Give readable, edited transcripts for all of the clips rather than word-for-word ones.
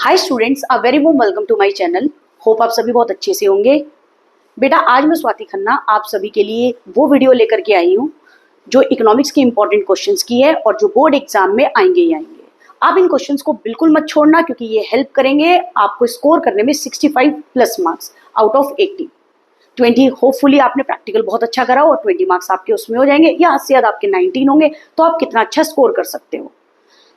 Hi students, a very warm welcome to my channel. Hope आप सभी बहुत अच्छे से होंगे। बेटा, आज मैं स्वाति खन्ना आप सभी के लिए वो वीडियो लेकर के आई हूँ जो इकोनॉमिक्स के इंपॉर्टेंट क्वेश्चंस की है और जो बोर्ड एग्जाम में आएंगे ही आएंगे। आप इन क्वेश्चंस को बिल्कुल मत छोड़ना, क्योंकि ये हेल्प करेंगे आपको स्कोर करने में 65 plus marks out of 80। 20 hopefully आपने प्रैक्टिकल बहुत अच्छा करा और 20 मार्क्स आपके उसमें हो जाएंगे, या हद से ज्यादा आपके 19 होंगे, तो आप कितना अच्छा स्कोर कर सकते हो।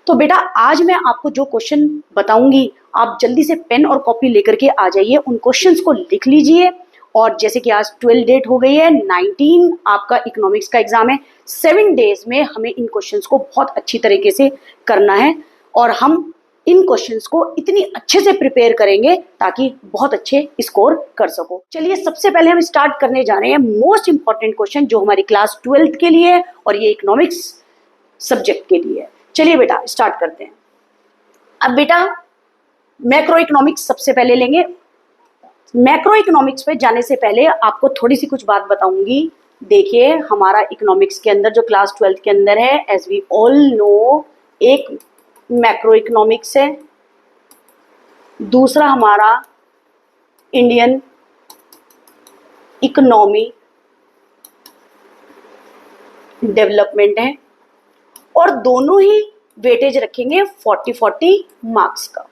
तो बेटा, आज मैं आपको जो क्वेश्चन बताऊंगी, आप जल्दी से पेन और कॉपी लेकर के आ जाइए, उन क्वेश्चंस को लिख लीजिए। और जैसे कि आज 12 डेट हो गई है, 19 आपका इकोनॉमिक्स का एग्जाम है। 7 डेज में हमें इन क्वेश्चंस को बहुत अच्छी तरीके से करना है और हम इन क्वेश्चंस को इतनी अच्छे से प्रिपेयर करेंगे ताकि बहुत अच्छे स्कोर कर सको। चलिए, सबसे पहले हम स्टार्ट करने जा रहे हैं मोस्ट इंपॉर्टेंट क्वेश्चन जो हमारी क्लास 12th के लिए है और ये इकोनॉमिक्स सब्जेक्ट के लिए है। चलिए बेटा, स्टार्ट करते हैं। अब बेटा, मैक्रो इकोनॉमिक्स सबसे पहले लेंगे। मैक्रो इकोनॉमिक्स पे जाने से पहले आपको थोड़ी सी कुछ बात बताऊंगी। देखिए, हमारा इकोनॉमिक्स के अंदर जो क्लास 12th के अंदर है, एज वी ऑल नो, एक मैक्रो इकोनॉमिक्स है, दूसरा हमारा इंडियन इकोनॉमी डेवलपमेंट है, और दोनों ही वेटेज रखेंगे 40-40 मार्क्स का।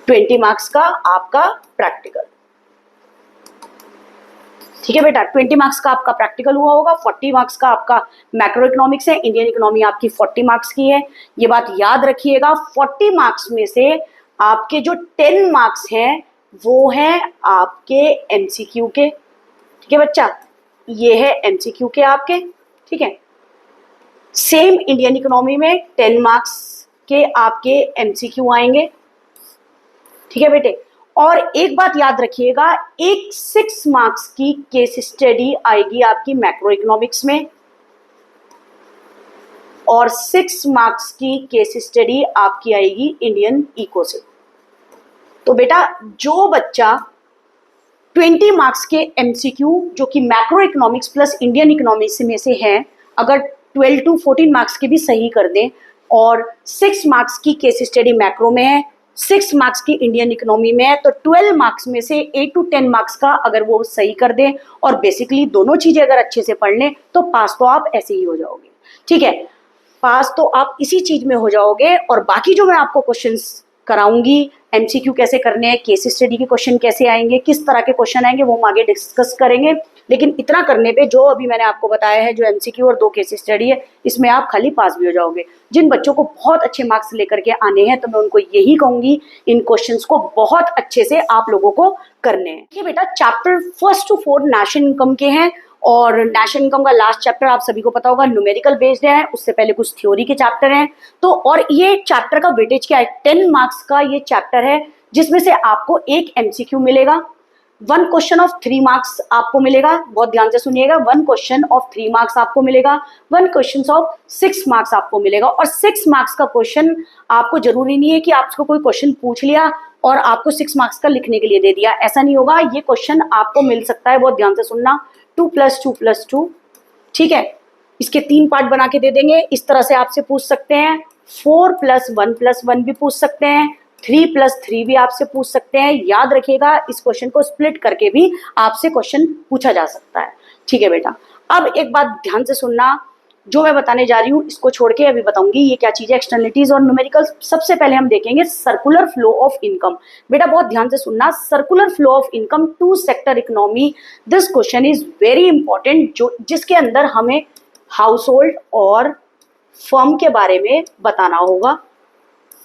20 मार्क्स का आपका प्रैक्टिकल। ठीक है बेटा, 20 मार्क्स का आपका प्रैक्टिकल हुआ होगा, 40 मार्क्स का आपका मैक्रो इकोनॉमिक्स है। इंडियन इकोनॉमी आपकी 40 मार्क्स की है, ये बात याद रखिएगा। 40 मार्क्स में से आपके जो 10 मार्क्स हैं वो है आपके एमसीक्यू के। ठीक है बच्चा, ये है एमसीक्यू के आपके। ठीक है, सेम इंडियन इकोनॉमी में 10 मार्क्स के आपके एमसीक्यू आएंगे। ठीक है बेटे, और एक बात याद रखिएगा, एक 6 मार्क्स की केस स्टडी आएगी आपकी मैक्रो इकोनॉमिक्स में, और 6 मार्क्स की केस स्टडी आपकी आएगी इंडियन इको से। तो बेटा, जो बच्चा 20 मार्क्स के एमसीक्यू जो कि macro economics plus Indian economics में से हैं, अगर 12 to 14 मार्क्स के भी सही कर दें, और 6 मार्क्स की केस स्टडी मैक्रो में है, 6 मार्क्स की इंडियन इकोनॉमी में है, तो 12 मार्क्स में से 8 to 10 मार्क्स का अगर वो सही कर दें और बेसिकली दोनों चीजें अगर अच्छे से पढ़ लें, तो पास तो आप ऐसे ही हो जाओगे। ठीक है, पास तो आप इसी चीज में हो जाओगे। और बाकी जो मैं आपको क्वेश्चंस कराऊंगी, एमसीक्यू कैसे करने हैं, केस स्टडी के क्वेश्चन कैसे आएंगे, किस तरह के क्वेश्चन आएंगे, वो हम आगे डिस्कस करेंगे। लेकिन इतना करने पे जो अभी मैंने आपको बताया है, जो एमसीक्यू और 2 केस स्टडी है, इसमें आप खाली पास भी हो जाओगे। जिन बच्चों को बहुत अच्छे मार्क्स लेकर के आने हैं, तो मैं उनको यही कहूंगी, इन क्वेश्चंस को बहुत अच्छे से आप लोगों को करने हैं। ठीक है बेटा, चैप्टर 1 to 4 नेशनल इनकम के हैं, और नेशनल इनकम का लास्ट चैप्टर आप सभी को पता होगा न्यूमेरिकल बेस्ड है। उससे पहले कुछ थ्योरी के चैप्टर हैं। तो और ये चैप्टर का वेटेज क्या है, 10 मार्क्स का ये चैप्टर है, जिसमें से आपको एक एमसीक्यू मिलेगा, 1 क्वेश्चन ऑफ 3 मार्क्स आपको मिलेगा। बहुत ध्यान से सुनिएगा, 1 क्वेश्चन ऑफ 3 मार्क्स आपको मिलेगा, 1 क्वेश्चन ऑफ 6 मार्क्स आपको मिलेगा। और 6 मार्क्स का क्वेश्चन आपको जरूरी नहीं है कि आपको कोई क्वेश्चन पूछ लिया और आपको 6 मार्क्स का लिखने के लिए दे दिया, ऐसा नहीं होगा। ये क्वेश्चन आपको मिल सकता है, बहुत ध्यान से सुनना, 2+2+2। ठीक है, इसके 3 पार्ट बना के दे देंगे। इस तरह से आपसे पूछ सकते हैं, 4+1+1 भी पूछ सकते हैं, 3+3 भी आपसे पूछ सकते हैं। याद रखिएगा, इस क्वेश्चन को स्प्लिट करके भी आपसे क्वेश्चन पूछा जा सकता है। ठीक है बेटा, अब एक बात ध्यान से सुनना, जो मैं बताने जा रही हूँ इसको छोड़ के अभी बताऊंगी ये क्या चीज है, एक्सटर्नलिटीज और न्यूमेरिकल। सबसे पहले हम देखेंगे सर्कुलर फ्लो ऑफ इनकम। बेटा, बहुत ध्यान से सुनना, circular flow of income to sector economy, this question is very important, जो जिसके अंदर हमें हाउस होल्ड और फर्म के बारे में बताना होगा।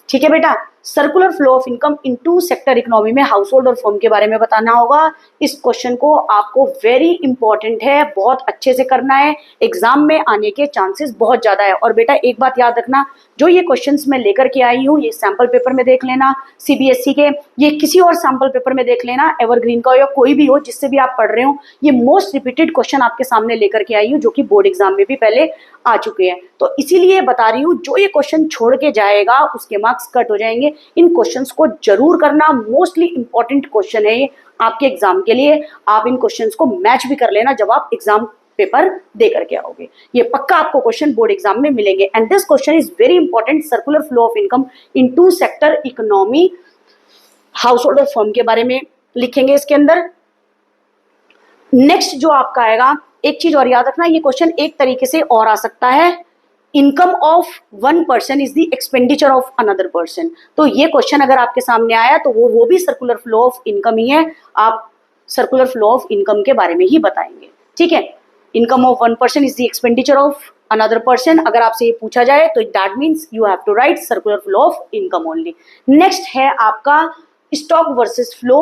ठीक है बेटा, circular flow of income into sector economy में हाउस होल्ड और फर्म के बारे में बताना होगा। इस क्वेश्चन को आपको वेरी इंपॉर्टेंट है, बहुत अच्छे से करना है, एग्जाम में आने के चांसेस बहुत ज्यादा है। और बेटा, एक बात याद रखना, जो ये क्वेश्चंस मैं लेकर के आई हूँ, ये सैंपल पेपर में देख लेना सीबीएसई के, ये किसी और सैंपल पेपर में देख लेना, एवरग्रीन का या कोई भी हो जिससे भी आप पढ़ रहे हो, ये मोस्ट रिपीटेड क्वेश्चन आपके सामने लेकर के आई हूँ, जो कि बोर्ड एग्जाम में भी पहले आ चुके हैं। तो इसीलिए बता रही हूँ, जो ये क्वेश्चन छोड़ के जाएगा उसके मार्क्स कट हो जाएंगे। इन क्वेश्चंस को जरूर करना, मोस्टली इंपॉर्टेंट क्वेश्चन है ये आपके एग्जाम के लिए। आप इन क्वेश्चंस को मैच भी कर लेना जब आप एग्जाम पेपर दे करके आओगे। ये पक्का आपको क्वेश्चन बोर्ड एग्जाम में मिलेंगे। And this question is very important, circular flow of income in two sector, economy, household और फर्म के बारे में लिखेंगे इसके अंदर। नेक्स्ट जो आपका आएगा, एक चीज और याद रखना, ये क्वेश्चन एक तरीके से और आ सकता है, income of one person is the expenditure of another person. तो ये क्वेश्चन अगर आपके सामने आया तो वो भी सर्कुलर फ्लो ऑफ इनकम ही है, आप सर्कुलर फ्लो ऑफ इनकम के बारे में ही बताएंगे। ठीक है, income of one person is the expenditure of another person, अगर आपसे ये पूछा जाए तो that means you have to write circular flow of income only. Next है आपका stock versus flow,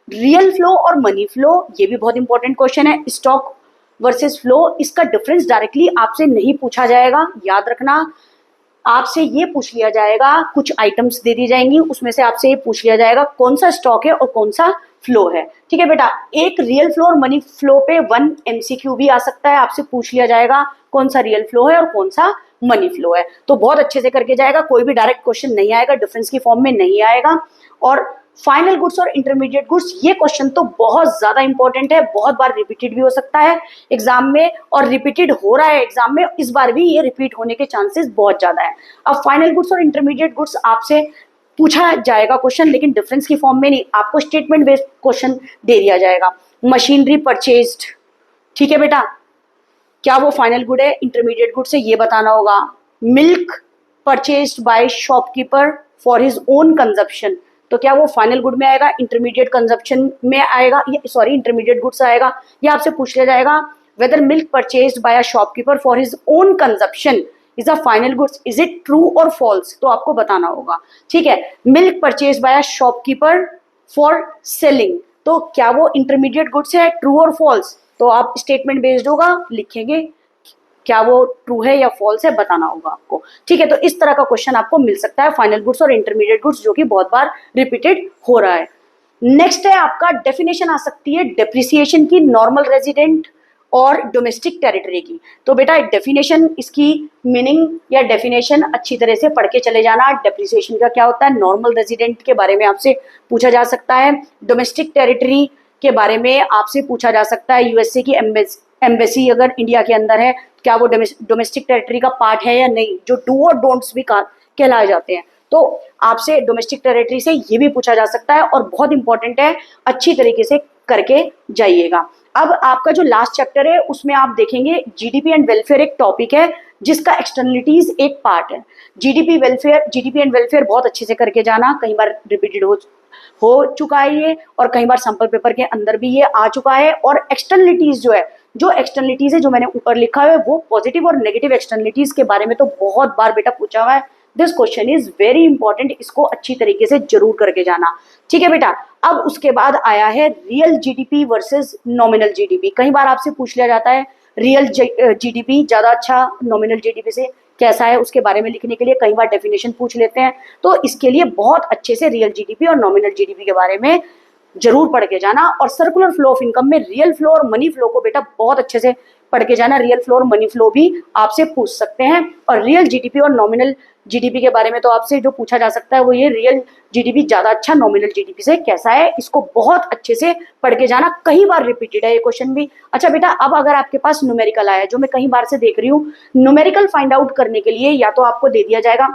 real flow और मनी फ्लो, ये भी बहुत इंपॉर्टेंट क्वेश्चन है। स्टॉक वर्सेस फ्लो, इसका डिफरेंस डायरेक्टली आपसे नहीं पूछा जाएगा, याद रखना। आपसे ये पूछ लिया जाएगा, कुछ आइटम्स दे दी जाएंगी, उसमें से आपसे ये पूछ लिया जाएगा कौन सा स्टॉक है और कौन सा फ्लो है। ठीक है बेटा, एक रियल फ्लो और मनी फ्लो पे 1 MCQ भी आ सकता है, आपसे पूछ लिया जाएगा कौन सा रियल फ्लो है और कौन सा मनी फ्लो है। तो बहुत अच्छे से करके जाएगा, कोई भी डायरेक्ट क्वेश्चन नहीं आएगा, डिफरेंस की फॉर्म में नहीं आएगा। और फाइनल गुड्स और इंटरमीडिएट गुड्स, ये क्वेश्चन तो बहुत ज्यादा इंपॉर्टेंट है, बहुत बार रिपीटेड भी हो सकता है एग्जाम में, और रिपीटेड हो रहा है एग्जाम में, इस बार भी ये रिपीट होने के चांसेस बहुत ज्यादा है। अब फाइनल गुड्स और इंटरमीडिएट गुड्स आपसे पूछा जाएगा क्वेश्चन, लेकिन डिफरेंस की फॉर्म में नहीं, आपको स्टेटमेंट बेस्ड क्वेश्चन दे दिया जाएगा। मशीनरी परचेज्ड, ठीक है बेटा, क्या वो फाइनल गुड है इंटरमीडिएट गुड से, ये बताना होगा। Milk purchased by shopkeeper for his own consumption, तो क्या वो फाइनल गुड में आएगा, इंटरमीडिएट कंजप्शन में आएगा, सॉरी इंटरमीडिएट गुड्स आएगा। या आपसे पूछ लिया जाएगा whether milk purchased by a shopkeeper for his own consumption is a final goods, is it true और फॉल्स, तो आपको बताना होगा। ठीक है, milk purchased by a shopkeeper for selling, तो क्या वो इंटरमीडिएट गुड्स है, ट्रू और फॉल्स, तो आप स्टेटमेंट बेस्ड होगा लिखेंगे, क्या वो ट्रू है या फॉल्स है बताना होगा आपको। ठीक है, तो इस तरह का क्वेश्चन आपको मिल सकता है फाइनल गुड्स और इंटरमीडिएट गुड्स, जो कि बहुत बार रिपीटेड हो रहा है। नेक्स्ट है आपका डेफिनेशन आ सकती है डेप्रिसिएशन की, नॉर्मल रेजिडेंट और डोमेस्टिक टेरिटरी की। तो बेटा डेफिनेशन, इसकी मीनिंग या डेफिनेशन अच्छी तरह से पढ़ के चले जाना। डेप्रिसिएशन का क्या होता है, नॉर्मल रेजिडेंट के बारे में आपसे पूछा जा सकता है, डोमेस्टिक टेरिटरी के बारे में आपसे पूछा जा सकता है, यूएसए की एम्बेसी अगर इंडिया के अंदर है, क्या वो डोमेस्टिक टेरिटरी का पार्ट है या नहीं, जो डू और डोंट्स भी कहलाए जाते हैं। तो आपसे डोमेस्टिक टेरिटरी से ये भी पूछा जा सकता है, और बहुत इंपॉर्टेंट है, अच्छी तरीके से करके जाइएगा। अब आपका जो लास्ट चैप्टर है उसमें आप देखेंगे जीडीपी एंड वेलफेयर एक टॉपिक है, जिसका एक्सटर्नलिटीज एक पार्ट है। जीडीपी एंड वेलफेयर बहुत अच्छे से करके जाना, कई बार रिपीटेड हो चुका है ये, और कई बार सैंपल पेपर के अंदर भी ये आ चुका है। और एक्सटर्नलिटीज जो एक्सटर्नलिटीज है, जो मैंने ऊपर लिखा है, वो पॉजिटिव और नेगेटिव एक्सटर्नलिटीज के बारे में तो बहुत बार बेटा पूछा हुआ है। This question is very important, इसको अच्छी तरीके से जरूर करके जाना। ठीक है बेटा, अब उसके बाद आया है real GDP versus nominal GDP. कई बार आपसे पूछ लिया जाता है रियल जीडीपी ज्यादा अच्छा नॉमिनल जीडीपी से कैसा है, उसके बारे में लिखने के लिए कई बार डेफिनेशन पूछ लेते हैं। तो इसके लिए बहुत अच्छे से रियल जीडीपी और नॉमिनल जीडीपी के बारे में जरूर पढ़ के जाना। और सर्कुलर फ्लो ऑफ इनकम में रियल फ्लो और मनी फ्लो को बेटा बहुत अच्छे से पढ़ के जाना। रियल फ्लो और मनी फ्लो भी आपसे पूछ सकते हैं, और रियल जीडीपी और नॉमिनल जीडीपी के बारे में तो आपसे जो पूछा जा सकता है वो ये, रियल जीडीपी ज्यादा अच्छा नॉमिनल जीडीपी से कैसा है, इसको बहुत अच्छे से पढ़ के जाना। कई बार रिपीटेड है ये क्वेश्चन भी। अच्छा बेटा, अब अगर आपके पास न्यूमेरिकल आया, जो मैं कई बार से देख रही हूँ, न्यूमेरिकल फाइंड आउट करने के लिए या तो आपको दे दिया जाएगा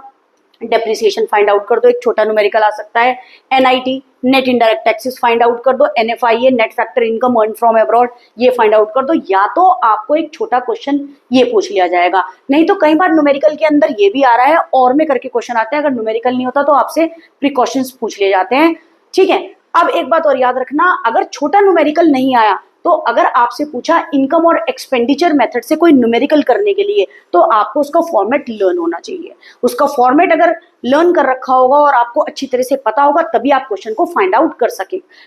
डेप्रिसिएशन फाइंड आउट कर दो, एक छोटा न्यूमेरिकल आ सकता है, NIT net indirect taxes find out कर दो, NFIA net factor income earn from abroad ये फाइंड आउट कर दो, या तो आपको एक छोटा क्वेश्चन ये पूछ लिया जाएगा। नहीं तो कई बार न्यूमेरिकल के अंदर ये भी आ रहा है और में करके क्वेश्चन आते हैं, अगर न्यूमेरिकल नहीं होता तो आपसे प्रिकॉशंस पूछ लिए जाते हैं। ठीक है, अब एक बात और याद रखना, अगर छोटा न्यूमेरिकल नहीं आया तो अगर आपसे पूछा इनकम और एक्सपेंडिचर मेथड से कोई न्यूमेरिकल करने के लिए, तो आपको उसका फॉर्मेट लर्न होना चाहिए। उसका फॉर्मेट अगर लर्न कर रखा होगा और आपको अच्छी तरह से पता होगा, तभी आप क्वेश्चन को फाइंड आउट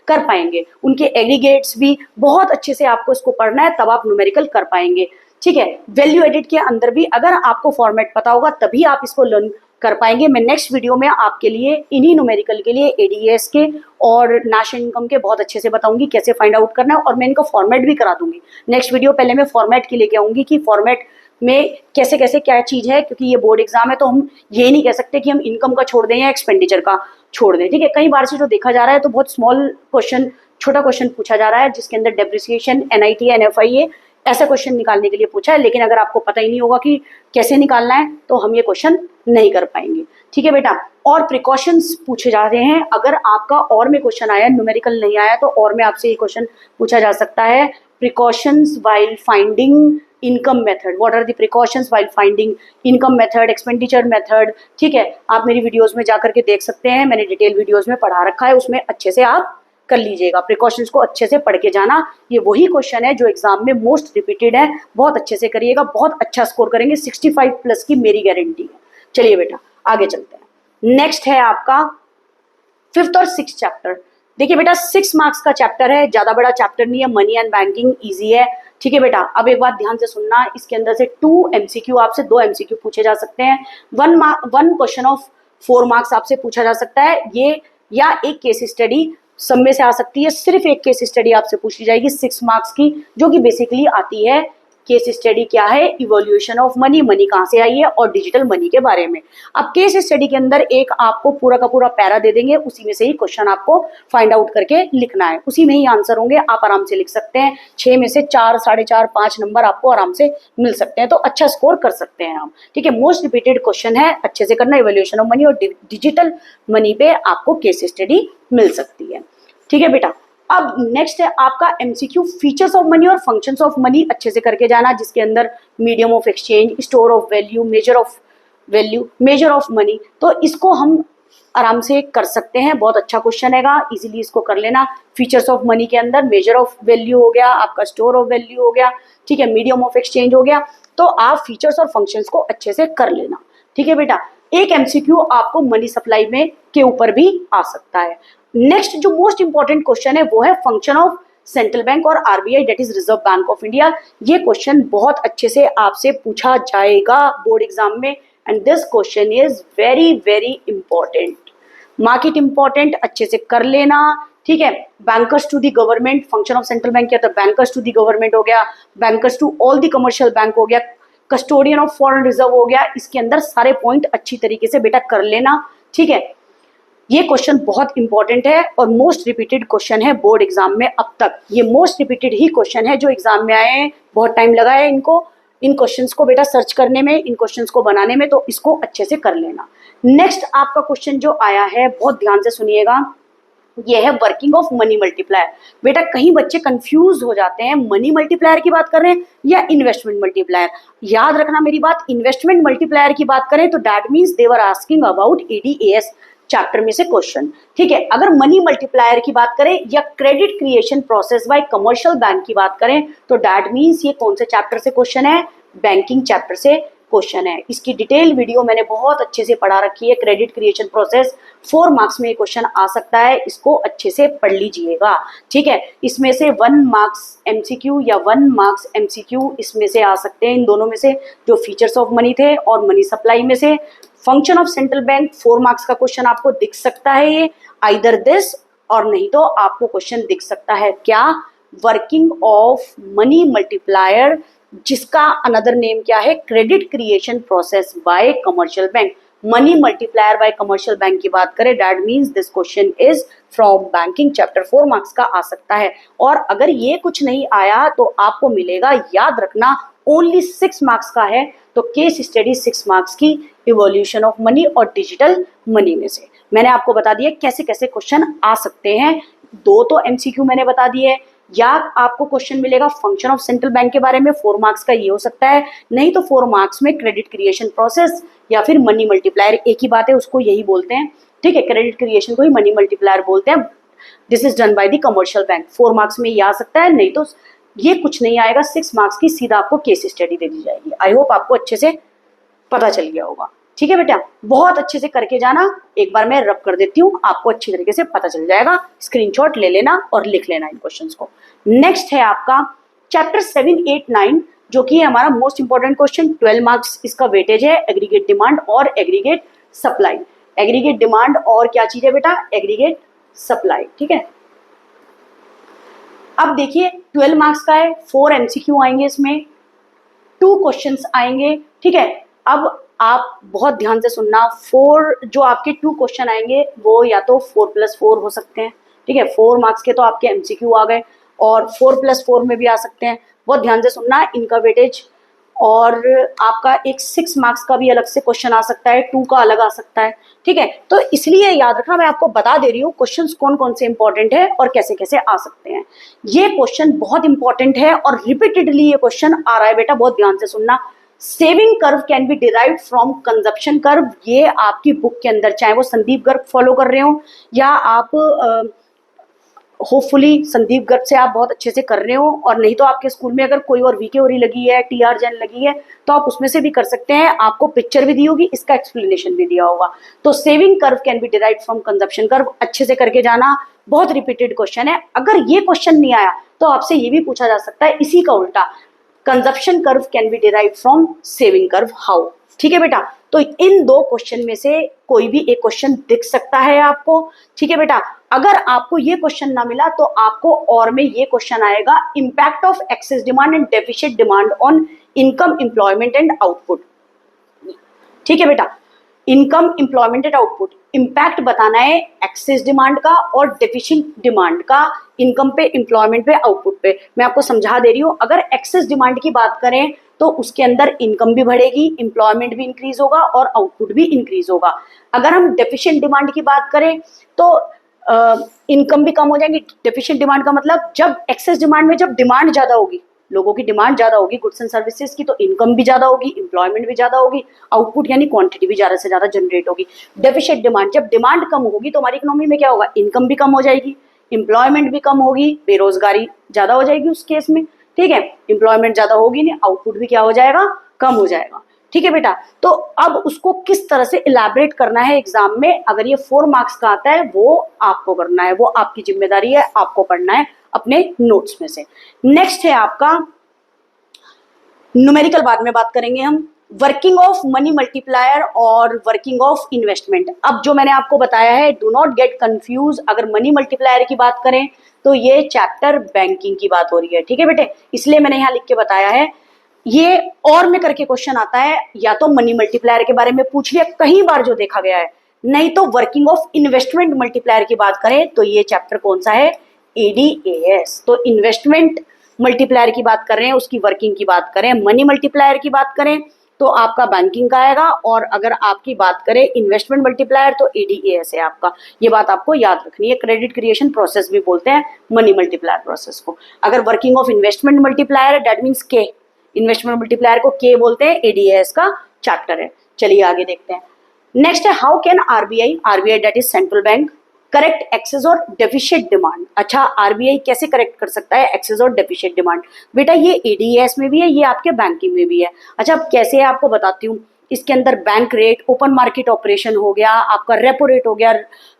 कर पाएंगे। उनके एग्रीगेट्स भी बहुत अच्छे से आपको इसको पढ़ना है, तब आप न्यूमेरिकल कर पाएंगे। ठीक है, वैल्यू एडिट के अंदर भी अगर आपको फॉर्मेट पता होगा तभी आप इसको लर्न कर पाएंगे। मैं नेक्स्ट वीडियो में आपके लिए इन्हीं न्यूमेरिकल के लिए एडीएस के और नेशनल इनकम के बहुत अच्छे से बताऊंगी कैसे फाइंड आउट करना है, और मैं इनका फॉर्मेट भी करा दूंगी। नेक्स्ट वीडियो पहले मैं फॉर्मेट के लेके आऊंगी कि फॉर्मेट में कैसे कैसे क्या चीज है, क्योंकि ये बोर्ड एग्जाम है तो हम ये नहीं कह सकते कि हम इनकम का छोड़ दें या एक्सपेंडिचर का छोड़ दें। ठीक है, कई बार से जो देखा जा रहा है तो बहुत स्मॉल क्वेश्चन, छोटा क्वेश्चन पूछा जा रहा है, जिसके अंदर डेप्रिसिएशन, एनआईटी, एनएफआईए ऐसा क्वेश्चन निकालने के लिए पूछा है, लेकिन अगर आपको पता ही नहीं होगा कि कैसे निकालना है तो हम ये क्वेश्चन नहीं कर पाएंगे। ठीक है बेटा, और प्रिकॉशंस पूछे जा रहे हैं। अगर आपका और में क्वेश्चन आया, न्यूमेरिकल नहीं आया, तो और में आपसे ये क्वेश्चन पूछा जा सकता है, precautions while finding income method, what are the precautions while finding income method, expenditure method. ठीक है, आप मेरी वीडियोस में जाकर के देख सकते हैं, मैंने डिटेल वीडियोस में पढ़ा रखा है, उसमें अच्छे से आप कर लीजिएगा। प्रिकॉशंस को अच्छे से पढ़ के जाना, ये वही क्वेश्चन है जो एग्जाम में मोस्ट रिपीटेड है। बहुत अच्छे से करिएगा, बहुत अच्छा स्कोर करेंगे, 65 प्लस की मेरी गारंटी है। चलिए बेटा आगे चलते हैं। नेक्स्ट है आपका 5th और 6th चैप्टर। देखिए बेटा 6 मार्क्स का चैप्टर है, ज्यादा बड़ा चैप्टर नहीं है, मनी एंड बैंकिंग ईजी है। ठीक है बेटा, अब एक बात ध्यान से सुनना, इसके अंदर से 2 MCQ आपसे 2 MCQ पूछे जा सकते हैं। 1 क्वेश्चन ऑफ 4 मार्क्स आपसे पूछा जा सकता है ये, या एक केस स्टडी सब में से आ सकती है। सिर्फ एक केस स्टडी आपसे पूछी जाएगी 6 मार्क्स की, जो कि बेसिकली आती है। केस स्टडी क्या है? इवोल्यूशन ऑफ मनी, मनी कहाँ से आई है, और डिजिटल मनी के बारे में। अब केस स्टडी के अंदर एक आपको पूरा का पूरा पैरा दे देंगे, उसी में से ही क्वेश्चन आपको फाइंड आउट करके लिखना है, उसी में ही आंसर होंगे, आप आराम से लिख सकते हैं। 6 में से 4, 4.5, 5 नंबर आपको आराम से मिल सकते हैं, तो अच्छा स्कोर कर सकते हैं हम। ठीक है, मोस्ट रिपीटेड क्वेश्चन है, अच्छे से करना। इवोल्यूशन ऑफ मनी और डिजिटल मनी पे आपको केस स्टडी मिल सकती है। ठीक है बेटा, अब नेक्स्ट है आपका MCQ फीचर्स ऑफ मनी और फंक्शंस ऑफ मनी, अच्छे से करके जाना, जिसके अंदर medium of exchange, store of value, measure of value, measure of money, तो इसको हम आराम से कर सकते हैं। बहुत अच्छा क्वेश्चन हैगा, इजीली इसको कर लेना। फीचर्स ऑफ मनी के अंदर मेजर ऑफ वैल्यू हो गया, आपका स्टोर ऑफ वैल्यू हो गया, ठीक है, मीडियम ऑफ एक्सचेंज हो गया, तो आप फीचर्स और फंक्शंस को अच्छे से कर लेना। ठीक है बेटा, एक MCQ आपको मनी सप्लाई में के ऊपर भी आ सकता है। नेक्स्ट जो मोस्ट इंपॉर्टेंट क्वेश्चन है वो है फंक्शन ऑफ सेंट्रल बैंक और RBI, that is reserve bank of India. ये क्वेश्चन बहुत अच्छे से आपसे पूछा जाएगा बोर्ड एग्जाम में, and this question is very very important, market important, अच्छे से कर लेना। ठीक है, bankers to the government, function of central bank क्या था? बैंकर्स टू दी गवर्नमेंट हो गया, bankers to all the commercial bank हो गया, कस्टोडियन ऑफ फॉरेन रिजर्व हो गया। इसके अंदर सारे पॉइंट अच्छी तरीके से बेटा कर लेना। ठीक है, ये क्वेश्चन बहुत इंपॉर्टेंट है और मोस्ट रिपीटेड क्वेश्चन है बोर्ड एग्जाम में अब तक। ये मोस्ट रिपीटेड ही क्वेश्चन है जो एग्जाम में आए हैं, बहुत टाइम लगा है इनको, इन क्वेश्चंस को बेटा सर्च करने में, इन क्वेश्चंस को बनाने में, तो इसको अच्छे से कर लेना। नेक्स्ट आपका क्वेश्चन जो आया है, बहुत ध्यान से सुनिएगा, ये है वर्किंग ऑफ मनी मल्टीप्लायर। बेटा कहीं बच्चे कंफ्यूज हो जाते हैं, मनी मल्टीप्लायर की बात कर रहे हैं या इन्वेस्टमेंट मल्टीप्लायर। याद रखना मेरी बात, इन्वेस्टमेंट मल्टीप्लायर की बात करें तो that means they were asking about ADAS chapter में से क्वेश्चन। ठीक है, अगर मनी मल्टीप्लायर की बात करें या credit creation process by commercial bank की बात करें तो दैट मीन्स ये कौन से चैप्टर से क्वेश्चन है? बैंकिंग चैप्टर से क्वेश्चन है। इसकी डिटेल वीडियो मैंने बहुत अच्छे से पढ़ा रखी है, क्रेडिट क्रिएशन प्रोसेस। 4 मार्क्स में ये क्वेश्चन आ सकता है, इसको अच्छे से पढ़ लीजिएगा। ठीक है, इसमें से 1 मार्क्स MCQ या 1 मार्क्स MCQ इसमें से आ सकते हैं, इन दोनों में से, जो फीचर्स ऑफ मनी थे और मनी सप्लाई में से। Function of central bank 4 marks का क्वेश्चन आपको दिख सकता है, ये आइदर दिस, और नहीं तो आपको क्वेश्चन दिख सकता है क्या? वर्किंग ऑफ मनी मल्टीप्लायर, जिसका अनदर नेम क्या है? Credit creation process by commercial bank. Money multiplier bye commercial bank की बात करें, that means this question is from banking chapter, 4 marks का आ सकता है। और अगर ये कुछ नहीं आया तो आपको मिलेगा, याद रखना, ओनली 6 मार्क्स का है, तो केस स्टडी 6 मार्क्स की इवोल्यूशन ऑफ मनी और डिजिटल मनी में से। मैंने आपको बता दिया कैसे कैसे क्वेश्चन आ सकते हैं। 2 तो MCQ मैंने बता दिए, या आपको क्वेश्चन मिलेगा फंक्शन ऑफ सेंट्रल बैंक के बारे में, 4 मार्क्स का ये हो सकता है, नहीं तो 4 मार्क्स में क्रेडिट क्रिएशन प्रोसेस या फिर मनी मल्टीप्लायर, एक ही बात है, उसको यही बोलते हैं। ठीक है, क्रेडिट क्रिएशन को ही मनी मल्टीप्लायर बोलते हैं। This is done by the commercial bank, 4 marks में ये आ सकता है, नहीं तो ये कुछ नहीं आएगा। 6 मार्क्स की सीधा आपको केस स्टडी दे दी जाएगी। आई होप आपको अच्छे से पता चल गया होगा। ठीक है बेटा, बहुत अच्छे से करके जाना, एक बार मैं रब कर देती हूँ, आपको अच्छी तरीके से पता चल जाएगा। स्क्रीनशॉट ले लेना और लिख लेना इन क्वेश्चंस को। नेक्स्ट है आपका चैप्टर 7, 8, 9, जो कि है हमारा मोस्ट इंपॉर्टेंट क्वेश्चन। 12 मार्क्स इसका वेटेज है, एग्रीगेट डिमांड और एग्रीगेट सप्लाई। एग्रीगेट डिमांड और क्या चीज है बेटा? Aggregate supply. ठीक है, अब देखिए 12 मार्क्स का है, 4 MCQ आएंगे इसमें, 2 क्वेश्चंस आएंगे। ठीक है, अब आप बहुत ध्यान से सुनना, 4 जो आपके 2 क्वेश्चन आएंगे वो या तो 4+4 हो सकते हैं। ठीक है, 4 मार्क्स के तो आपके MCQ आ गए, और 4+4 में भी आ सकते हैं। बहुत ध्यान से सुनना, इनका वेटेज। और आपका एक 6 मार्क्स का भी अलग से क्वेश्चन आ सकता है, 2 का अलग आ सकता है, ठीक है। तो इसलिए याद रखना, मैं आपको बता दे रही हूँ क्वेश्चंस कौन कौन से इंपॉर्टेंट है और कैसे कैसे आ सकते हैं। ये क्वेश्चन बहुत इंपॉर्टेंट है और रिपीटेडली ये क्वेश्चन आ रहा है बेटा, बहुत ध्यान से सुनना। Saving curve can be derived from consumption curve, ये आपकी बुक के अंदर, चाहे वो संदीप गर्ग फॉलो कर रहे हो या आप होपफुली संदीप गर्ग से आप बहुत अच्छे से कर रहे हो, और नहीं तो आपके स्कूल में अगर कोई और वीके ओरी लगी है, टीआर जैन लगी है, तो आप उसमें से भी कर सकते हैं। आपको पिक्चर भी दी होगी, इसका एक्सप्लेनेशन भी दिया होगा। तो saving curve can be derived from consumption curve, अच्छे से करके जाना, बहुत रिपीटेड क्वेश्चन है। अगर ये क्वेश्चन नहीं आया तो आपसे ये भी पूछा जा सकता है इसी का उल्टा, consumption curve can be derived from saving curve how, ठीक है बेटा। तो इन दो क्वेश्चन में से कोई भी एक क्वेश्चन दिख सकता है आपको, ठीक है बेटा। अगर आपको ये क्वेश्चन ना मिला तो आपको और में ये क्वेश्चन आएगा, impact of excess demand and deficit demand on income, employment and output, ठीक है बेटा। Income, employment and output, impact बताना है एक्सेस डिमांड का और डेफिशिट डिमांड का इनकम पे, एम्प्लॉयमेंट पे, आउटपुट पे। मैं आपको समझा दे रही हूँ, अगर एक्सेस डिमांड की बात करें तो उसके अंदर इनकम भी बढ़ेगी, एम्प्लॉयमेंट भी इंक्रीज होगा और आउटपुट भी इंक्रीज होगा। अगर हम डेफिशिएंट डिमांड की बात करें तो इनकम भी कम हो जाएंगी। डेफिशिएंट डिमांड का मतलब, जब एक्सेस डिमांड में जब डिमांड ज्यादा होगी, लोगों की डिमांड ज्यादा होगी गुड्स एंड सर्विसेज की, तो इनकम भी ज्यादा होगी, एम्प्लॉयमेंट भी ज्यादा होगी, आउटपुट यानी क्वांटिटी भी ज्यादा से ज्यादा जनरेट होगी। डेफिशिएंट डिमांड, जब डिमांड कम होगी तो हमारी इकोनॉमी में क्या होगा, इनकम भी कम हो जाएगी, एम्प्लॉयमेंट भी कम होगी, बेरोजगारी ज्यादा हो जाएगी उस केस में, ठीक है। एम्प्लॉयमेंट ज्यादा होगी नहीं, आउटपुट भी क्या हो जाएगा, कम हो जाएगा, ठीक है बेटा। तो अब उसको किस तरह से इलैबोरेट करना है एग्जाम में, अगर ये 4 मार्क्स का आता है वो आपको करना है, वो आपकी जिम्मेदारी है, आपको पढ़ना है अपने नोट्स में से। नेक्स्ट है आपका न्यूमेरिकल, बाद में बात करेंगे हम, वर्किंग ऑफ मनी मल्टीप्लायर और वर्किंग ऑफ इन्वेस्टमेंट। अब जो मैंने आपको बताया है, डू नॉट गेट कंफ्यूज, अगर मनी मल्टीप्लायर की बात करें तो ये चैप्टर बैंकिंग की बात हो रही है, ठीक है बेटे, इसलिए मैंने यहाँ लिख के बताया है। ये और में करके क्वेश्चन आता है, या तो मनी मल्टीप्लायर के बारे में पूछ लिया कई बार जो देखा गया है, नहीं तो वर्किंग ऑफ इन्वेस्टमेंट मल्टीप्लायर की बात करें तो ये चैप्टर कौन सा है, एडीएएस। तो इन्वेस्टमेंट मल्टीप्लायर की बात कर रहे हैं, उसकी वर्किंग की बात करें, मनी मल्टीप्लायर की बात करें तो आपका बैंकिंग का आएगा, और अगर आपकी बात करें इन्वेस्टमेंट मल्टीप्लायर तो एडीएएस है आपका। ये बात आपको याद रखनी है, क्रेडिट क्रिएशन प्रोसेस भी बोलते हैं मनी मल्टीप्लायर प्रोसेस को। अगर working of investment multiplier that means के, इन्वेस्टमेंट मल्टीप्लायर को के बोलते हैं, एडीएएस का चैप्टर है। चलिए आगे देखते हैं। नेक्स्ट है, how can RBI, RBI that is central bank, correct excess और डेफिशिएंट डिमांड। अच्छा, आरबीआई कैसे करेक्ट कर सकता है एक्सेस और डेफिशिएंट डिमांड, बेटा ये एडीएस में भी है, ये आपके बैंकिंग में भी है। अच्छा, अब कैसे है आपको बताती हूँ। इसके अंदर bank rate, open market operation हो गया, आपका रेपो रेट हो गया,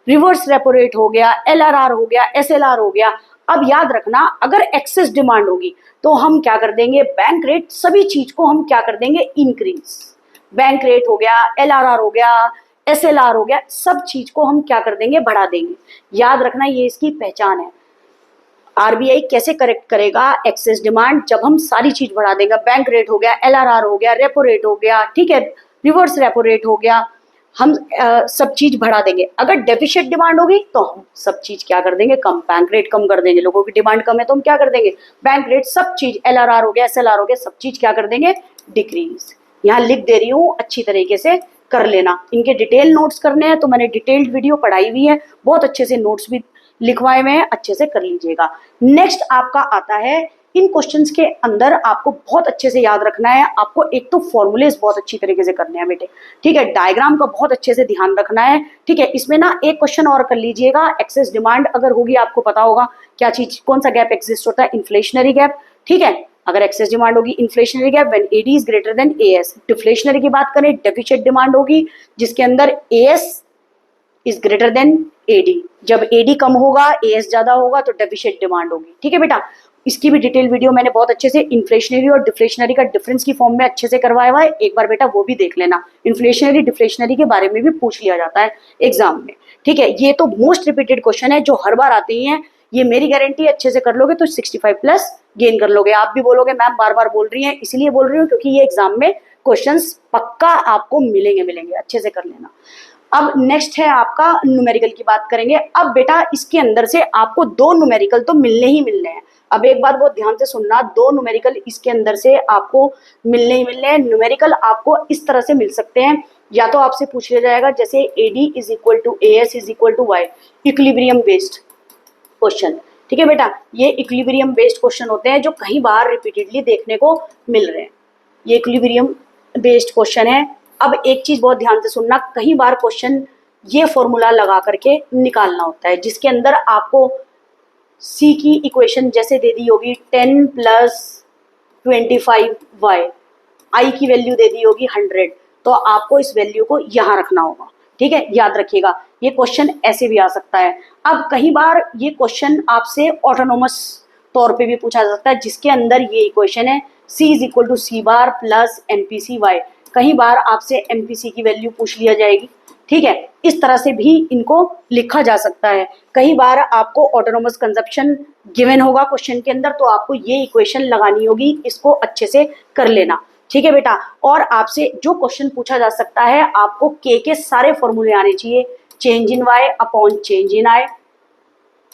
रिवर्स रेपो रेट हो गया, एलआरआर हो गया, एसएलआर हो गया। अब याद रखना, अगर एक्सेस डिमांड होगी तो हम क्या कर देंगे, बैंक रेट, सभी चीज को हम क्या कर देंगे, इंक्रीज। बैंक रेट हो गया, एलआरआर हो गया, एसएलआर हो गया, सब चीज को हम क्या कर देंगे, बढ़ा देंगे। याद रखना, ये इसकी पहचान है। आरबीआई कैसे करेक्ट करेगा एक्सेस डिमांड, जब हम सारी चीज बढ़ा देंगे, बैंक रेट हो गया, एलआरआर हो गया, रेपो रेट हो गया, ठीक है, रिवर्स रेपो रेट हो गया, हम सब चीज बढ़ा देंगे। अगर डेफिशिएंट डिमांड होगी तो हम सब चीज क्या कर देंगे, कम, बैंक रेट कम कर देंगे। लोगों की डिमांड कम है तो हम क्या कर देंगे, बैंक रेट, सब चीज, एलआरआर हो गया, एसएलआर हो गया, सब चीज क्या कर देंगे, डिक्रीज। यहाँ लिख दे रही हूँ, अच्छी तरीके से कर लेना। इनके डिटेल नोट्स करने हैं तो मैंने डिटेल्ड वीडियो पढ़ाई हुई है, बहुत अच्छे से नोट्स भी लिखवाए हुए हैं, अच्छे से कर लीजिएगा। नेक्स्ट आपका आता है, इन क्वेश्चंस के अंदर आपको बहुत अच्छे से याद रखना है, आपको एक तो फॉर्मूलेस बहुत अच्छी तरीके से करने हैं बेटे, ठीक है, डायग्राम का बहुत अच्छे से ध्यान रखना है, ठीक है। इसमें ना एक क्वेश्चन और कर लीजिएगा, एक्सेस डिमांड अगर होगी, आपको पता होगा क्या चीज, कौन सा गैप एग्जिस्ट होता है, इन्फ्लेशनरी गैप, ठीक है। अगर एक्सेस डिमांड होगी, inflationary gap when AD is greater than AS. Deflationary की बात करें, डेफिशिएंट डिमांड होगी जिसके अंदर AS is greater than AD. जब एडी कम होगा, एएस ज्यादा होगा तो डेफिशिएंट डिमांड होगी, ठीक है बेटा। इसकी भी डिटेल वीडियो मैंने बहुत अच्छे से इन्फ्लेशनरी और डिफ्लेशनरी का डिफरेंस की फॉर्म में अच्छे से करवाया हुआ है, एक बार बेटा वो भी देख लेना। इन्फ्लेशनरी डिफ्लेशनरी के बारे में भी पूछ लिया जाता है एग्जाम में, ठीक है। ये तो मोस्ट रिपीटेड क्वेश्चन है जो हर बार आते ही हैं, ये मेरी गारंटी, अच्छे से कर लोगे तो 65 प्लस गेन कर लोगे। आप भी बोलोगे मैम बार बार बोल रही हैं, इसलिए बोल रही हूँ क्योंकि ये एग्जाम में क्वेश्चंस पक्का आपको मिलेंगे, अच्छे से कर लेना। अब नेक्स्ट है आपका न्यूमेरिकल की बात करेंगे। अब बेटा इसके अंदर से आपको 2 न्यूमेरिकल तो मिलने ही मिलने हैं, अब एक बात बहुत ध्यान से सुनना, दो न्यूमेरिकल इसके अंदर से आपको मिलने ही मिलने हैं। न्यूमेरिकल आपको इस तरह से मिल सकते हैं, या तो आपसे पूछ लिया जाएगा जैसे AD is equal to AS is equal to Y, equilibrium based question. ठीक है बेटा, ये इक्विलिब्रियम बेस्ड क्वेश्चन होते हैं जो कई बार रिपीटेडली देखने को मिल रहे हैं। ये इक्विलिब्रियम बेस्ड क्वेश्चन है। अब एक चीज बहुत ध्यान से सुनना, कई बार क्वेश्चन ये फॉर्मूला लगा करके निकालना होता है जिसके अंदर आपको C की इक्वेशन जैसे दे दी होगी 10 प्लस 25y, I की वैल्यू दे दी होगी 100, तो आपको इस वैल्यू को यहाँ रखना होगा। ठीक है, याद रखिएगा, ये क्वेश्चन ऐसे भी आ सकता है। अब कई बार ये क्वेश्चन आपसे ऑटोनोमस तौर पे भी पूछा जा सकता है जिसके अंदर ये इक्वेशन है C is equal to C bar plus MPC/y। कई बार आपसे MPC की वैल्यू पूछ लिया जाएगी। ठीक है, इस तरह से भी इनको लिखा जा सकता है। कई बार आपको ऑटोनोमस कंजप्शन गिवन होगा क्वेश्चन के अंदर, तो आपको ये इक्वेशन लगानी होगी, इसको अच्छे से कर लेना। ठीक है बेटा, और आपसे जो क्वेश्चन पूछा जा सकता है आपको के सारे फॉर्मूले आने चाहिए। Change in y upon change in i,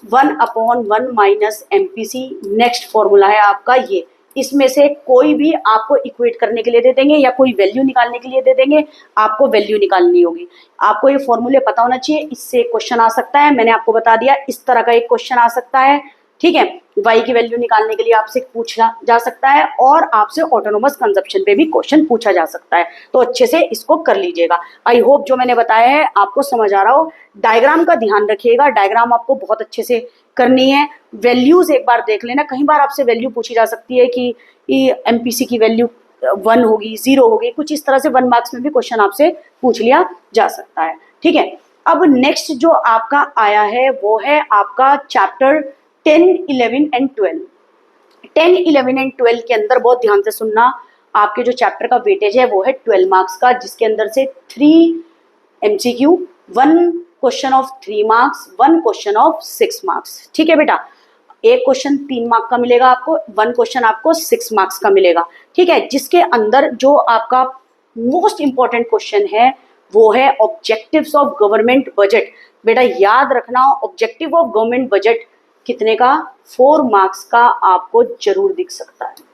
1/1 minus MPC, next formula है आपका ये। इसमें से कोई भी आपको इक्वेट करने के लिए दे देंगे या कोई वैल्यू निकालने के लिए दे देंगे, आपको वैल्यू निकालनी होगी। आपको ये फॉर्मूले पता होना चाहिए, इससे क्वेश्चन आ सकता है। मैंने आपको बता दिया इस तरह का एक क्वेश्चन आ सकता है। ठीक है, y की वैल्यू निकालने के लिए आपसे पूछा जा सकता है और आपसे ऑटोनोमस कंजप्शन पे भी क्वेश्चन पूछा जा सकता है। तो अच्छे से इसको कर लीजिएगा। आई होप जो मैंने बताया है आपको समझ आ रहा हो। डायग्राम का ध्यान रखिएगा, डायग्राम आपको बहुत अच्छे से करनी है। वैल्यूज एक बार देख लेना, कई बार आपसे वैल्यू पूछी जा सकती है कि MPC की वैल्यू 1 होगी, 0 होगी, कुछ इस तरह से 1 मार्क्स में भी क्वेश्चन आपसे पूछ लिया जा सकता है। ठीक है, अब नेक्स्ट जो आपका आया है वो है आपका चैप्टर 10, 11 एंड 12। 10, 11 एंड 12 के अंदर बहुत ध्यान से सुनना, आपके जो चैप्टर का वेटेज है वो है 12 मार्क्स का, जिसके अंदर से 3 MCQ, 1 question of 3 marks, 1 question of 6 marks. ठीक है बेटा, एक क्वेश्चन 3 मार्क का मिलेगा आपको, 1 क्वेश्चन आपको 6 मार्क्स का मिलेगा। ठीक है, जिसके अंदर जो आपका मोस्ट इंपॉर्टेंट क्वेश्चन है वो है ऑब्जेक्टिव्स ऑफ गवर्नमेंट बजट। बेटा याद रखना, ऑब्जेक्टिव ऑफ गवर्नमेंट बजट कितने का, 4 मार्क्स का आपको जरूर दिख सकता है।